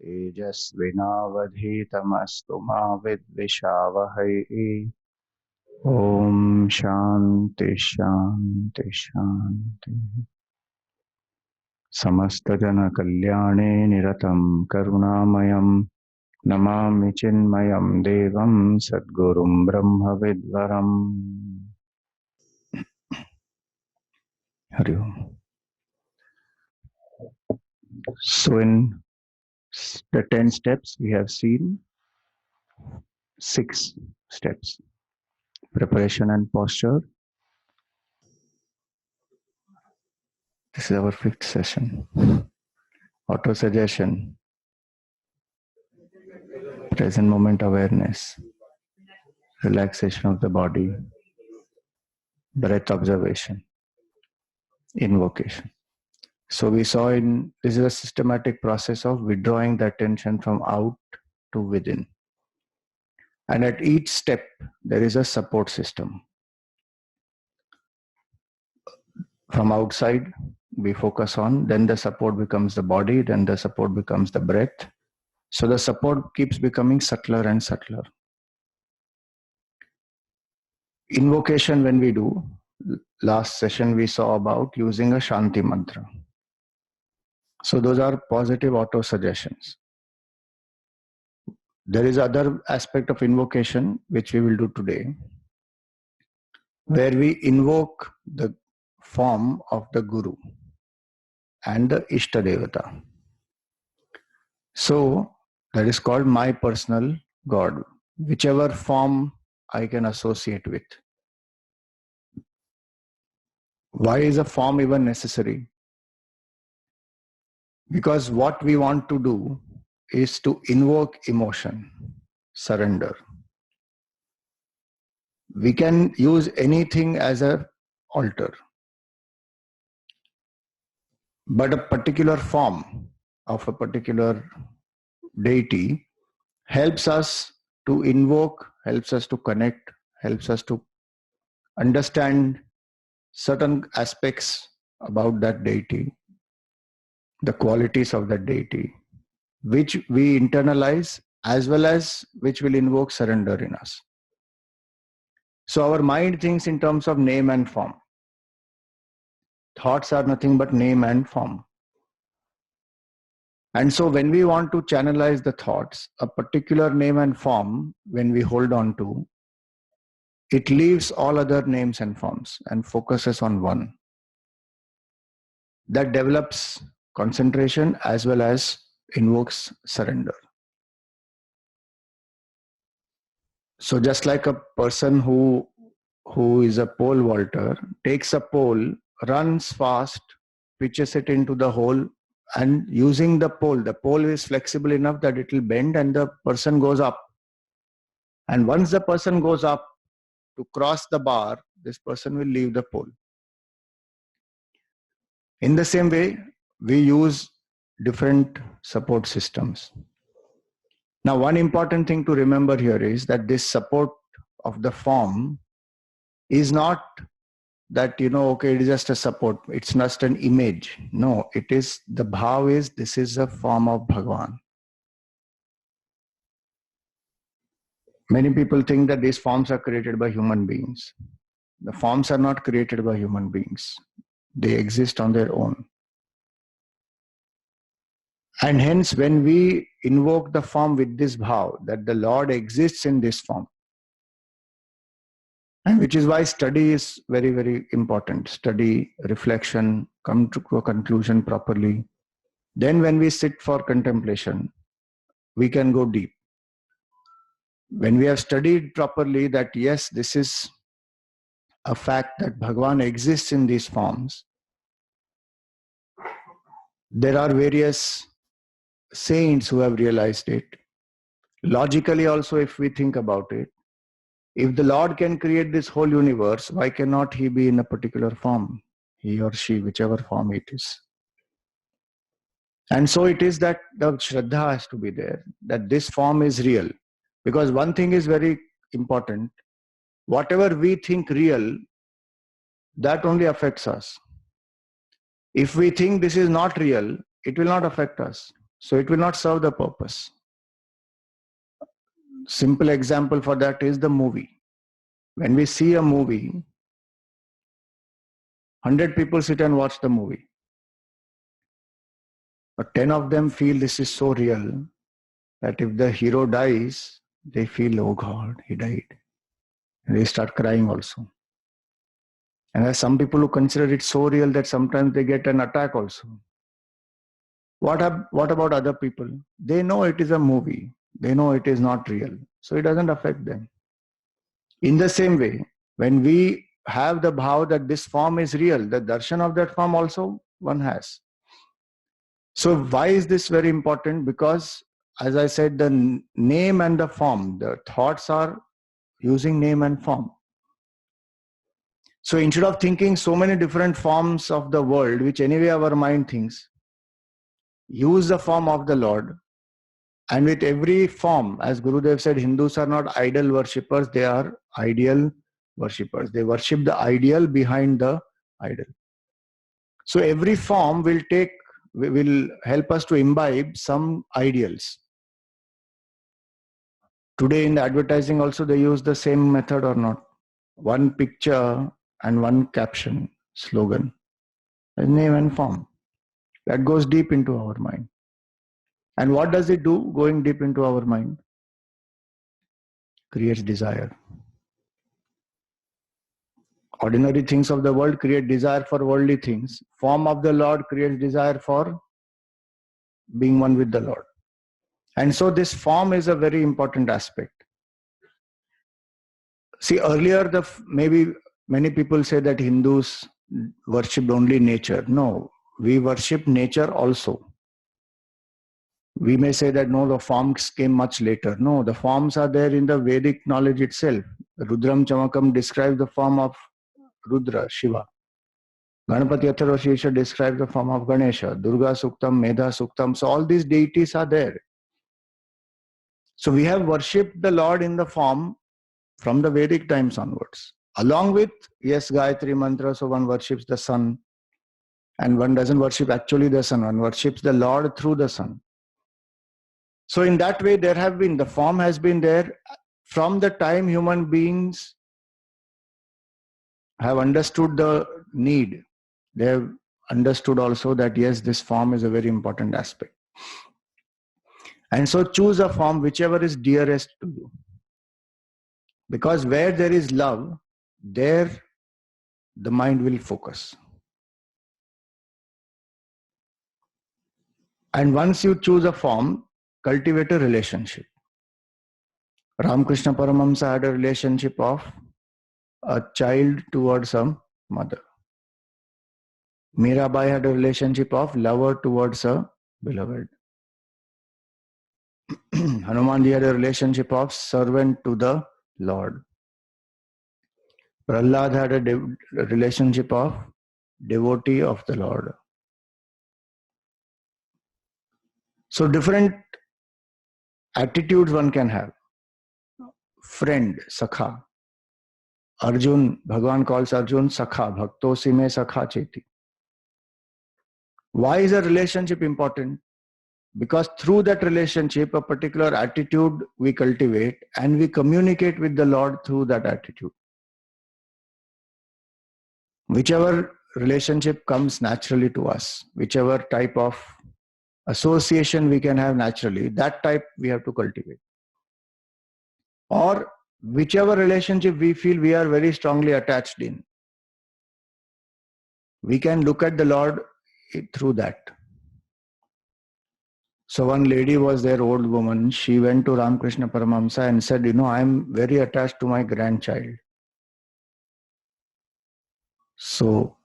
तेजस्विनावधीतमस्तु मा विद्विषावहै। ॐ शान्ति शान्ति शान्ति। समस्तजनकल्याणे निरतं करुणामयं नमामि चिन्मयं देवं सद्गुरुं ब्रह्मविद्वरम्। हरि ओम। So in the 10 steps we have seen 6 steps: preparation and posture. This is our 5th session. Auto-suggestion, present moment awareness, relaxation of the body, breath observation, invocation. So we saw this is a systematic process of withdrawing the attention from out to within. And at each step, there is a support system. From outside, we focus on, then the support becomes the body, then the support becomes the breath. So the support keeps becoming subtler and subtler. Invocation, when we do, last session we saw about using a Shanti mantra. So those are positive auto-suggestions. There is other aspect of invocation, which we will do today, where we invoke the form of the Guru and the Ishta Devata. So that is called my personal God, whichever form I can associate with. Why is a form even necessary? Because what we want to do is to invoke emotion, surrender. We can use anything as an altar, but a particular form of a particular deity helps us to invoke, helps us to connect, helps us to understand certain aspects about that deity, the qualities of that deity, which we internalize as well as which will invoke surrender in us. So our mind thinks in terms of name and form. Thoughts are nothing but name and form. And so when we want to channelize the thoughts, a particular name and form, when we hold on to, it leaves all other names and forms and focuses on one. That develops concentration as well as invokes surrender. So just like a person who is a pole vaulter, takes a pole, runs fast, pitches it into the hole, and using the pole is flexible enough that it will bend and the person goes up. And once the person goes up to cross the bar, this person will leave the pole. In the same way, we use different support systems. Now, one important thing to remember here is that this support of the form is not that, okay, it is just a support. It's not an image. No, it is, the bhav is, this is a form of Bhagavan. Many people think that these forms are created by human beings. The forms are not created by human beings. They exist on their own. And hence, when we invoke the form with this bhav, that the Lord exists in this form, and which is why study is very, very important. Study, reflection, come to a conclusion properly. Then when we sit for contemplation, we can go deep. When we have studied properly that yes, this is a fact that Bhagavan exists in these forms, there are various saints who have realized it. Logically also, if we think about it, if the Lord can create this whole universe, why cannot he be in a particular form? He or she, whichever form it is. And so it is that the Shraddha has to be there, that this form is real. Because one thing is very important, whatever we think real, that only affects us. If we think this is not real, it will not affect us. So it will not serve the purpose. Simple example for that is the movie. When we see a movie, 100 people sit and watch the movie. But 10 of them feel this is so real that if the hero dies, they feel, oh God, he died. And they start crying also. And there are some people who consider it so real that sometimes they get an attack also. What about other people? They know it is a movie. They know it is not real. So it doesn't affect them. In the same way, when we have the bhav that this form is real, the darshan of that form also one has. So why is this very important? Because, as I said, the name and the form, the thoughts are using name and form. So instead of thinking so many different forms of the world, which anyway our mind thinks, use the form of the Lord. And with every form, as Gurudev said, Hindus are not idol worshippers, they are ideal worshippers. They worship the ideal behind the idol. So every form will help us to imbibe some ideals. Today in the advertising also they use the same method or not? One picture and one caption, slogan, name and form. That goes deep into our mind. And what does it do going deep into our mind? Creates desire. Ordinary things of the world create desire for worldly things. Form of the Lord creates desire for being one with the Lord. And so this form is a very important aspect. See, earlier, maybe many people say that Hindus worshipped only nature. No, we worship nature also. We may say that no, the forms came much later. No, the forms are there in the Vedic knowledge itself. Rudram Chamakam describes the form of Rudra, Shiva. Ganapati Atharvashirsha describes the form of Ganesha. Durga Suktam, Medha Suktam. So all these deities are there. So we have worshipped the Lord in the form from the Vedic times onwards. Along with, yes, Gayatri Mantra, so one worships the sun. And one doesn't worship actually the sun. One worships the Lord through the sun. So in that way, the form has been there from the time human beings have understood the need. They have understood also that yes, this form is a very important aspect. And so choose a form whichever is dearest to you. Because where there is love, there the mind will focus. And once you choose a form, cultivate a relationship. Ramakrishna Paramahamsa had a relationship of a child towards a mother. Mirabai had a relationship of lover towards a beloved. Hanumanji had a relationship of servant to the Lord. Prahlad had a relationship of devotee of the Lord. So different attitudes one can have. Friend, Sakha. Arjun, Bhagavan calls Arjun Sakha, Bhaktosi me Sakha Cheti. Why is a relationship important? Because through that relationship, a particular attitude we cultivate and we communicate with the Lord through that attitude. Whichever relationship comes naturally to us, whichever type of association we can have naturally, that type we have to cultivate. Or whichever relationship we feel we are very strongly attached in, we can look at the Lord through that. So one lady was there, old woman, she went to Ramakrishna Paramahamsa and said, I am very attached to my grandchild. So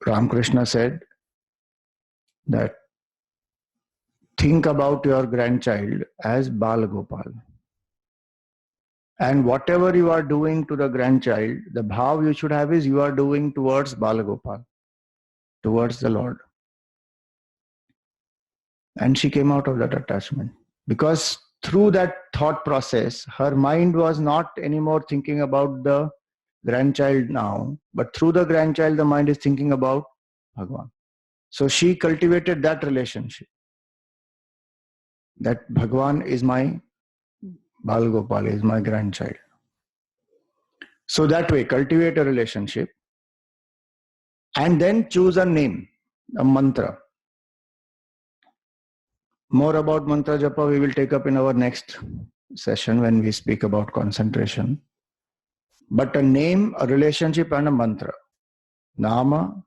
Ramakrishna said that think about your grandchild as Bal Gopal. And whatever you are doing to the grandchild, the bhav you should have is you are doing towards Bal Gopal, towards the Lord. And she came out of that attachment. Because through that thought process, her mind was not anymore thinking about the grandchild now, but through the grandchild, the mind is thinking about Bhagavan. So she cultivated that relationship, that Bhagwan is my Bal Gopal, is my grandchild. So that way, cultivate a relationship and then choose a name, a mantra. More about mantra japa we will take up in our next session when we speak about concentration. But a name, a relationship and a mantra. Nama,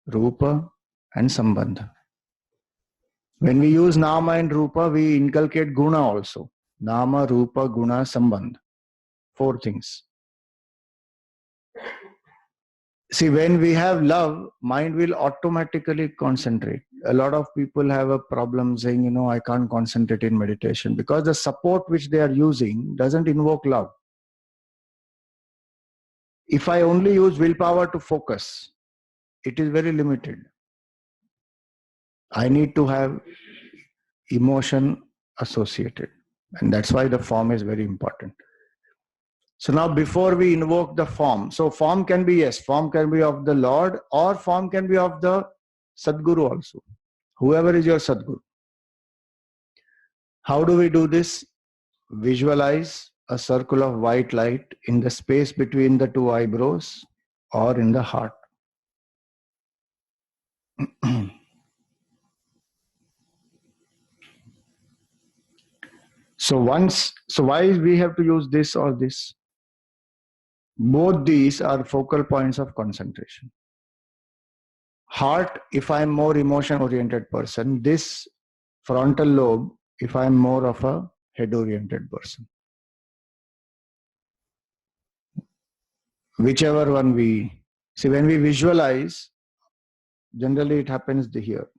Rupa and Sambandha. When we use Nama and Rupa, we inculcate Guna also. Nama, Rupa, Guna, Sambandha. 4 things. See, when we have love, mind will automatically concentrate. A lot of people have a problem saying, I can't concentrate in meditation because the support which they are using doesn't invoke love. If I only use willpower to focus, it is very limited. I need to have emotion associated. And that's why the form is very important. So now before we invoke the form, so form can be, yes, form can be of the Lord or form can be of the Sadguru also. Whoever is your Sadguru. How do we do this? Visualize a circle of white light in the space between the 2 eyebrows or in the heart. So why we have to use this or this? Both these are focal points of concentration. Heart, if I'm more emotion-oriented person, this frontal lobe, if I'm more of a head-oriented person. Whichever one we see, when we visualize, generally it happens here.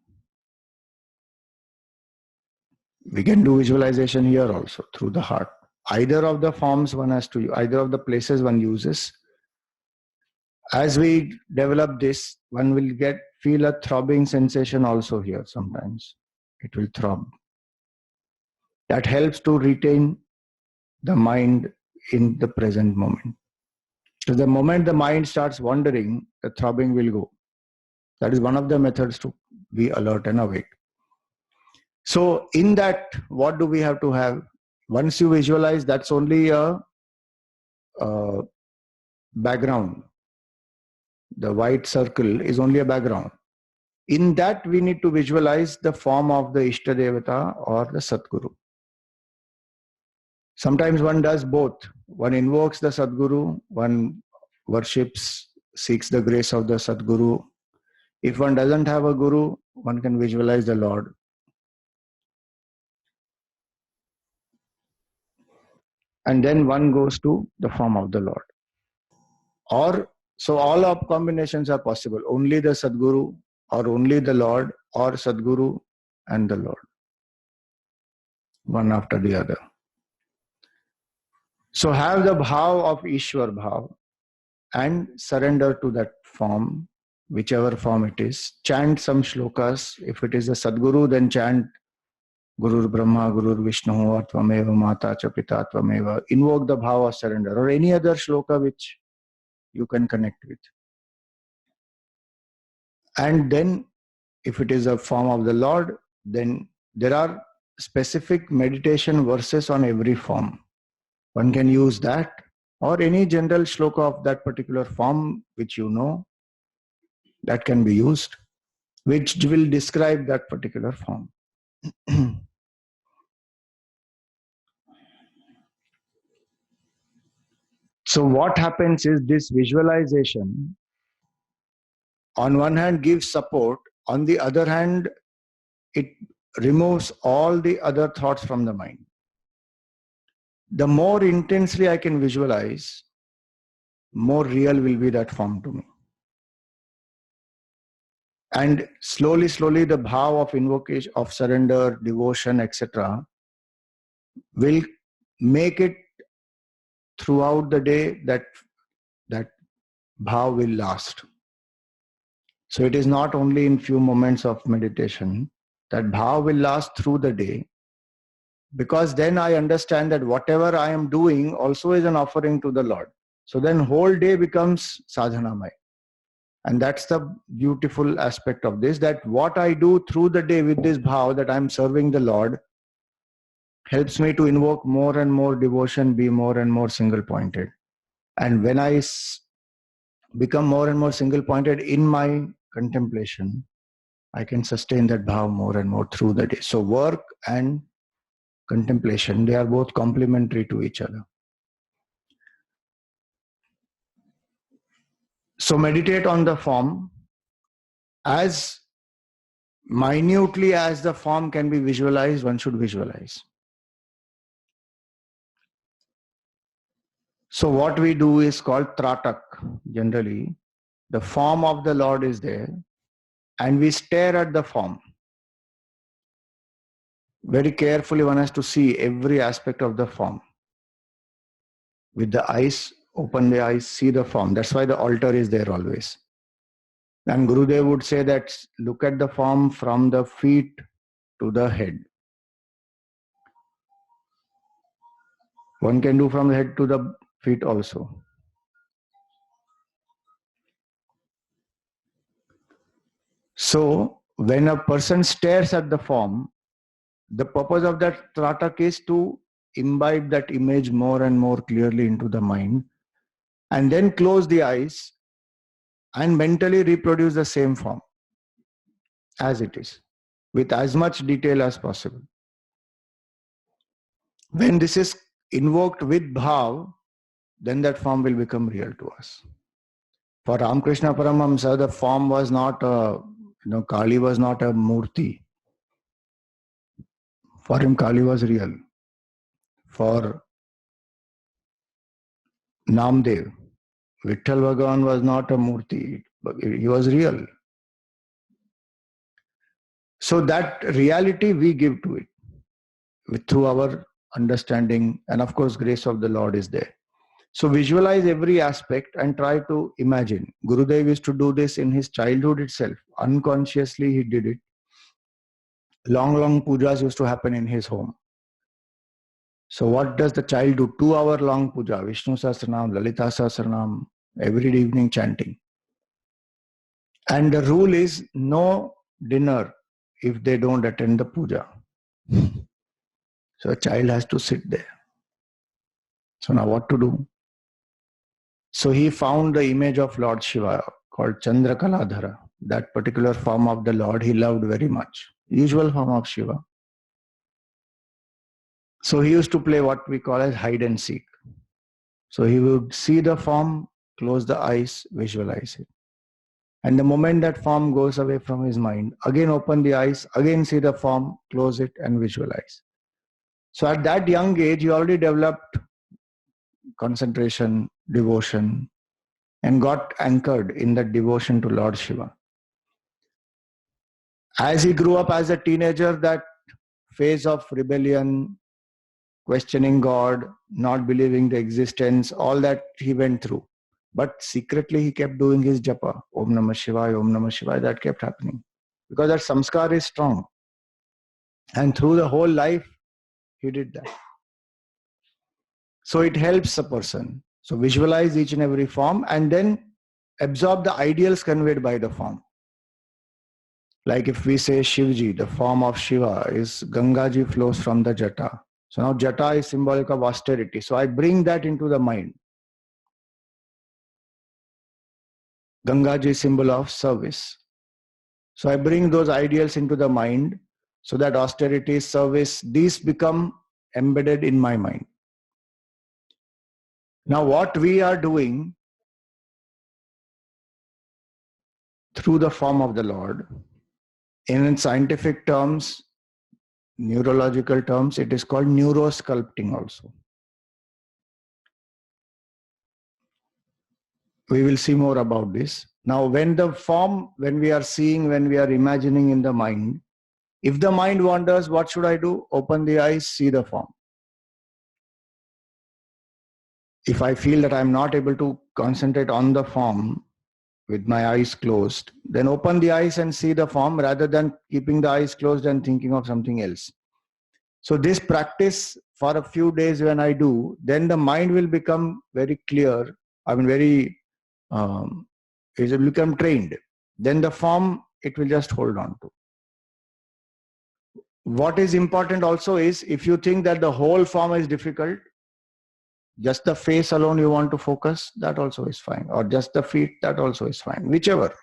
We can do visualization here also through the heart. Either of the forms one has to, either of the places one uses. As we develop this, one will feel a throbbing sensation also here sometimes. It will throb. That helps to retain the mind in the present moment. So the moment the mind starts wandering, the throbbing will go. That is one of the methods to be alert and awake. So in that, what do we have to have? Once you visualize, that's only a background. The white circle is only a background. In that, we need to visualize the form of the Ishta Devata or the Sadguru. Sometimes one does both. One invokes the Sadguru, one worships, seeks the grace of the Sadguru. If one doesn't have a Guru, one can visualize the Lord. And then one goes to the form of the Lord. Or, so all of combinations are possible. Only the Sadguru or only the Lord or Sadguru and the Lord. One after the other. So have the bhav of Ishwar bhav and surrender to that form, whichever form it is. Chant some shlokas. If it is a Sadguru, then chant Gurur Brahma, Gurur Vishnu, Tvameva Mata Cha Pita Tvameva. Invoke the bhav of surrender or any other shloka which you can connect with. And then if it is a form of the Lord, then there are specific meditation verses on every form. One can use that or any general shloka of that particular form which you know, that can be used, which will describe that particular form. So what happens is this visualization, on one hand gives support, on the other hand, it removes all the other thoughts from the mind. The more intensely I can visualize, more real will be that form to me. And slowly, slowly the bhav of invocation, of surrender, devotion, etc. will make it throughout the day that bhav will last. So it is not only in few moments of meditation, that bhav will last through the day, because then I understand that whatever I am doing also is an offering to the Lord. So then whole day becomes sadhanamaya. And that's the beautiful aspect of this, that what I do through the day with this bhav that I'm serving the Lord helps me to invoke more and more devotion, be more and more single pointed. And when I become more and more single pointed in my contemplation, I can sustain that bhav more and more through the day. So work and contemplation, they are both complementary to each other. So meditate on the form as minutely as the form can be visualized. One should visualize. So what we do is called tratak. Generally, the form of the Lord is there and we stare at the form. Very carefully one has to see every aspect of the form. With the eyes, open the eyes, see the form. That's why the altar is there always. And Gurudev would say that look at the form from the feet to the head. One can do from the head to the feet also. So when a person stares at the form, the purpose of that tratak is to imbibe that image more and more clearly into the mind, and then close the eyes and mentally reproduce the same form as it is, with as much detail as possible. When this is invoked with bhav, then that form will become real to us. For Ramakrishna Paramahamsa, the form was not Kali was not a murti. For him, Kali was real. For Namdev, Vitthal Bhagavan was not a murti, but he was real. So that reality we give to it through our understanding, and of course grace of the Lord is there. So visualize every aspect and try to imagine. Gurudev used to do this in his childhood itself. Unconsciously he did it. Long pujas used to happen in his home. So what does the child do? 2-hour long puja, Vishnu Sahasranam, Lalita Sahasranam, every evening chanting. And the rule is no dinner if they don't attend the puja. So a child has to sit there. So now what to do? So he found the image of Lord Shiva called Chandra Kaladhara. That particular form of the Lord he loved very much. Usual form of Shiva. So he used to play what we call as hide and seek. So he would see the form, close the eyes, visualize it. And the moment that form goes away from his mind, again open the eyes, again see the form, close it and visualize. So at that young age, he already developed concentration, devotion, and got anchored in that devotion to Lord Shiva. As he grew up as a teenager, that phase of rebellion, questioning God, not believing the existence, all that he went through. But secretly he kept doing his japa, Om Namah Shivaya, Om Namah Shivaya, that kept happening. Because that samskar is strong. And through the whole life, he did that. So it helps a person. So visualize each and every form and then absorb the ideals conveyed by the form. Like if we say Shivji, the form of Shiva is Gangaji flows from the jata. So now jata is symbolic of austerity. So I bring that into the mind. Gangaji is symbol of service. So I bring those ideals into the mind so that austerity, service, these become embedded in my mind. Now what we are doing through the form of the Lord, in scientific terms, neurological terms, it is called neurosculpting also. We will see more about this. Now, when the form, when we are seeing, when we are imagining in the mind, if the mind wanders, what should I do? Open the eyes, see the form. If I feel that I am not able to concentrate on the form with my eyes closed, then open the eyes and see the form rather than keeping the eyes closed and thinking of something else. So this practice for a few days when I do, then the mind will become very clear, very is it become trained, then the form it will just hold on to. What is important also is, if you think that the whole form is difficult, just the face alone you want to focus, that also is fine. Or just the feet, that also is fine. Whichever.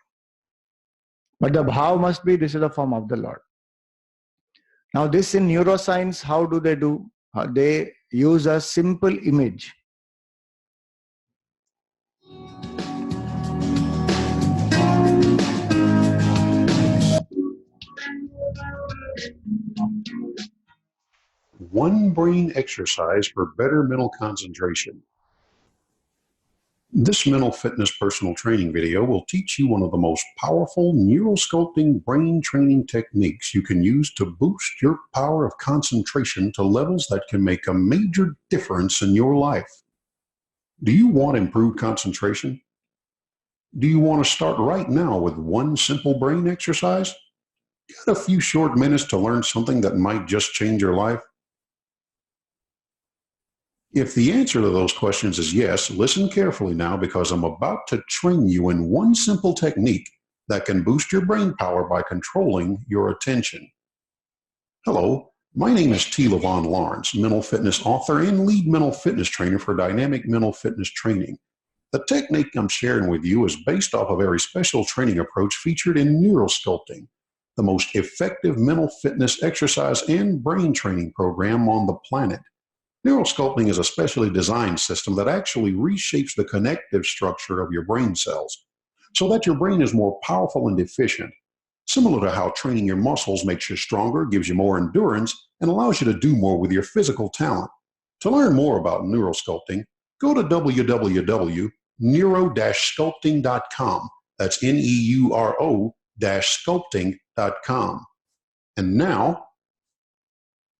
But the bhav must be, this is the form of the Lord. Now this in neuroscience, how do? They use a simple image. One brain exercise for better mental concentration. This mental fitness personal training video will teach you one of the most powerful neurosculpting brain training techniques you can use to boost your power of concentration to levels that can make a major difference in your life. Do you want improved concentration? Do you want to start right now with one simple brain exercise? Got a few short minutes to learn something that might just change your life? If the answer to those questions is yes, listen carefully now, because I'm about to train you in one simple technique that can boost your brain power by controlling your attention. Hello, my name is T. Levon Lawrence, mental fitness author and lead mental fitness trainer for Dynamic Mental Fitness Training. The technique I'm sharing with you is based off a very special training approach featured in neurosculpting, the most effective mental fitness exercise and brain training program on the planet. Neurosculpting is a specially designed system that actually reshapes the connective structure of your brain cells so that your brain is more powerful and efficient, similar to how training your muscles makes you stronger, gives you more endurance, and allows you to do more with your physical talent. To learn more about neurosculpting, go to www.neuro-sculpting.com. That's neuro-sculpting.com. And now,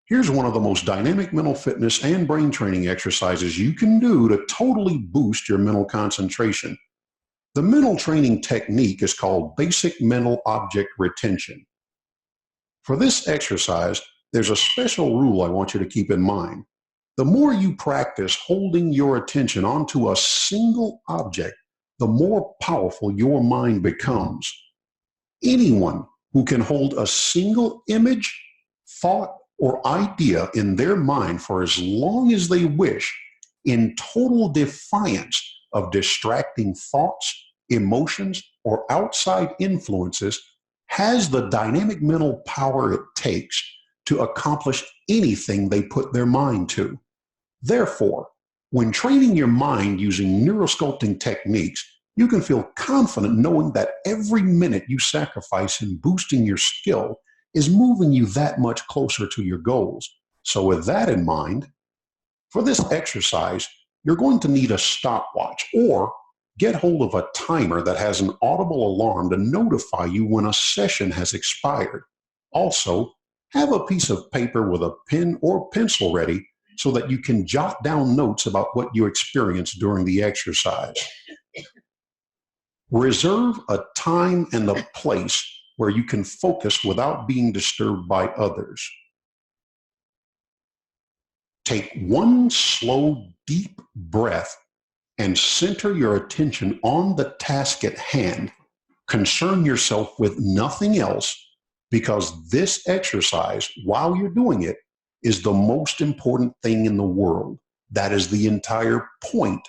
here's one of the most dynamic mental fitness and brain training exercises you can do to totally boost your mental concentration. The mental training technique is called basic mental object retention. For this exercise, there's a special rule I want you to keep in mind. The more you practice holding your attention onto a single object, the more powerful your mind becomes. Anyone who can hold a single image, thought, or idea in their mind for as long as they wish, in total defiance of distracting thoughts, emotions, or outside influences, has the dynamic mental power it takes to accomplish anything they put their mind to. Therefore, when training your mind using neurosculpting techniques, you can feel confident knowing that every minute you sacrifice in boosting your skill is moving you that much closer to your goals. So with that in mind, for this exercise, you're going to need a stopwatch, or get hold of a timer that has an audible alarm to notify you when a session has expired. Also, have a piece of paper with a pen or pencil ready so that you can jot down notes about what you experienced during the exercise. Reserve a time and a place where you can focus without being disturbed by others. Take one slow, deep breath and center your attention on the task at hand. Concern yourself with nothing else, because this exercise, while you're doing it, is the most important thing in the world. That is the entire point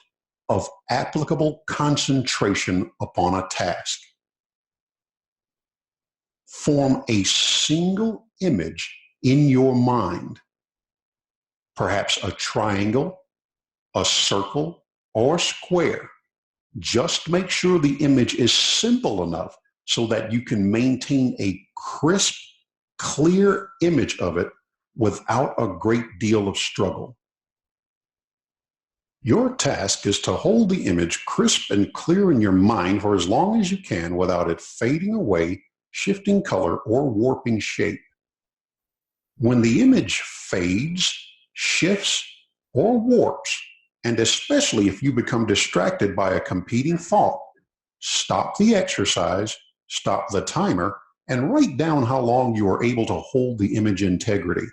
of applicable concentration upon a task. Form a single image in your mind, perhaps a triangle, a circle, or a square. Just make sure the image is simple enough so that you can maintain a crisp, clear image of it without a great deal of struggle. Your task is to hold the image crisp and clear in your mind for as long as you can without it fading away, shifting color, or warping shape. When the image fades, shifts, or warps, and especially if you become distracted by a competing thought, stop the exercise, stop the timer, and write down how long you are able to hold the image integrity.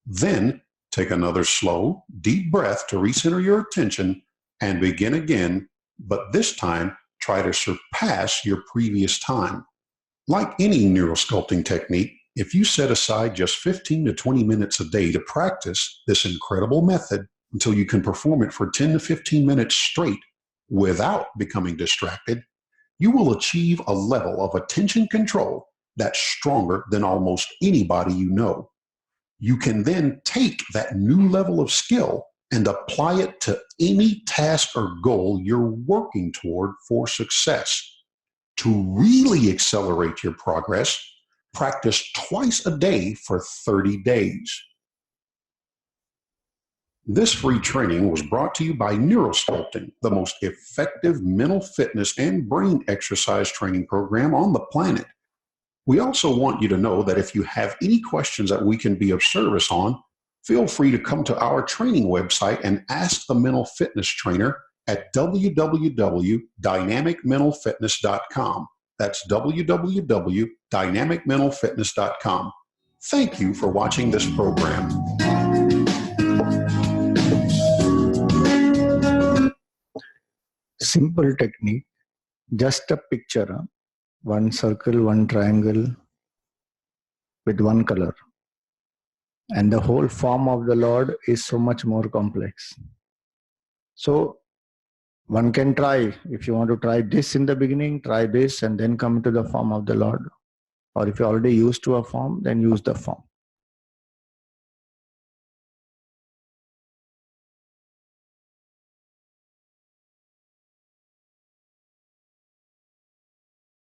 Then take another slow, deep breath to recenter your attention and begin again, but this time try to surpass your previous time. Like any neurosculpting technique, if you set aside just 15 to 20 minutes a day to practice this incredible method until you can perform it for 10 to 15 minutes straight without becoming distracted, you will achieve a level of attention control that's stronger than almost anybody you know. You can then take that new level of skill and apply it to any task or goal you're working toward for success. To really accelerate your progress, practice twice a day for 30 days. This free training was brought to you by Neurosculpting, the most effective mental fitness and brain exercise training program on the planet. We also want you to know that if you have any questions that we can be of service on, feel free to come to our training website and ask the mental fitness trainer at www.dynamicmentalfitness.com. That's www.dynamicmentalfitness.com. Thank you for watching this program. Simple technique, just a picture, one circle, one triangle with one color. And the whole form of the Lord is so much more complex. So one can try, if you want to try this in the beginning, try this and then come to the form of the Lord. Or if you're already used to a form, then use the form.